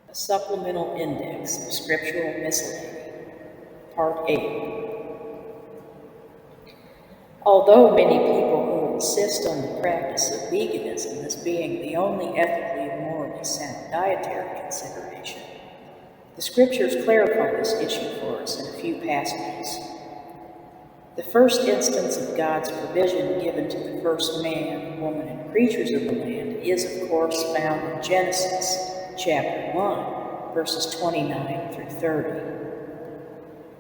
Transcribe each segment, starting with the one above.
A supplemental index of Scriptural Miscellany, Part 8. Although many people who insist on the practice of veganism as being the only ethically and morally sound dietary consideration, the Scriptures clarify this issue for us in a few passages. The first instance of God's provision given to the first man, woman, and creatures of the land is, of course, found in Genesis chapter 1, verses 29 through 30.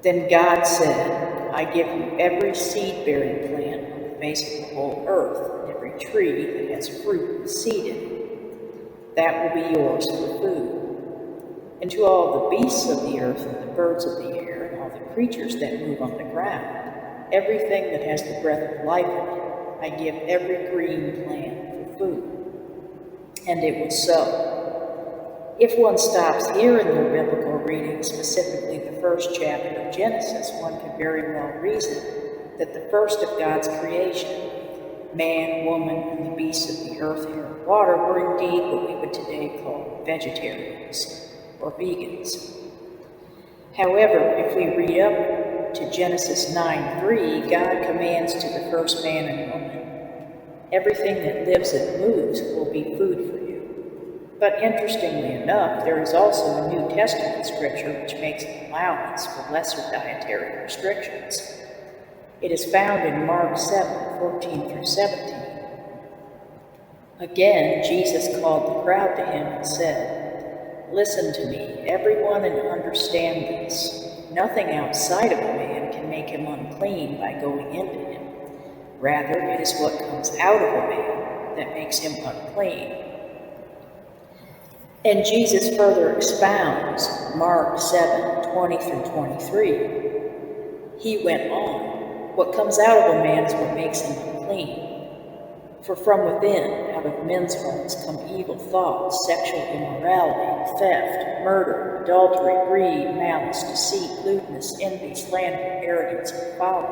Then God said, I give you every seed-bearing plant on the face of the whole earth, and every tree that has fruit with seed in it. That will be yours for food. And to all the beasts of the earth and the birds of the air and all the creatures that move on the ground, everything that has the breath of life in it, I give every green plant for food. And it was so. If one stops here in the biblical reading, specifically the first chapter of Genesis, one could very well reason that the first of God's creation, man, woman, and the beasts of the earth, air, and water, were indeed what we would today call vegetarians or vegans. However, if we read up to Genesis 9:3, God commands to the first man and woman, everything that lives and moves will be food for you. But interestingly enough, there is also a New Testament scripture which makes an allowance for lesser dietary restrictions. It is found in Mark 7:14 through 17. Again, Jesus called the crowd to him and said, Listen to me, everyone, and understand this. Nothing outside of a man can make him unclean by going into him. Rather, it is what comes out of a man that makes him unclean. And Jesus further expounds, Mark 7:20 through 23. He went on, what comes out of a man is what makes him unclean. For from within, out of men's hearts, come evil thoughts, sexual immorality, theft, murder, adultery, greed, malice, deceit, lewdness, envy, slander, arrogance, and folly.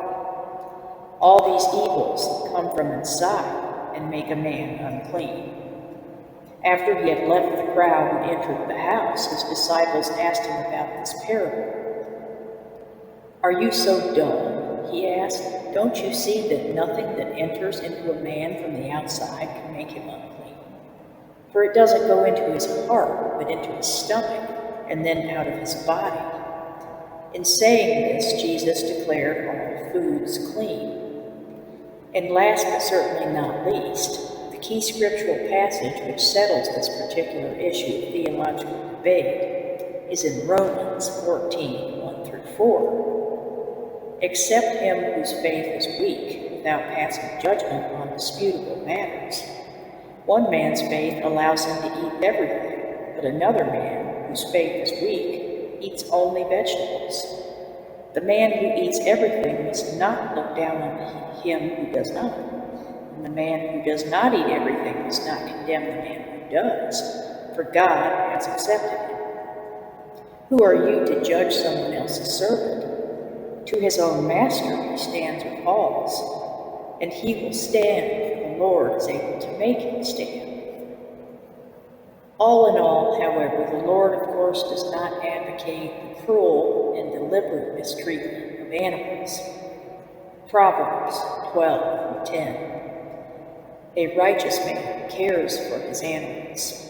All these evils come from inside and make a man unclean. After he had left the crowd and entered the house, his disciples asked him about this parable. Are you so dull? He asked. Don't you see that nothing that enters into a man from the outside can make him unclean? For it doesn't go into his heart, but into his stomach, and then out of his body. In saying this, Jesus declared all foods clean. And last but certainly not least, the key scriptural passage which settles this particular issue of theological debate is in Romans 14:1 through 4. Accept him whose faith is weak, without passing judgment on disputable matters. One man's faith allows him to eat everything, but another man, whose faith is weak, eats only vegetables. The man who eats everything must not look down on him who does not. And the man who does not eat everything must not condemn the man who does, for God has accepted him. Who are you to judge someone else's servant? To his own master he stands or falls, and he will stand, for the Lord is able to make him stand. All in all, however, the Lord, of course, does not advocate the cruel and deliberate mistreatment of animals. Proverbs 12:10. A righteous man cares for his animals.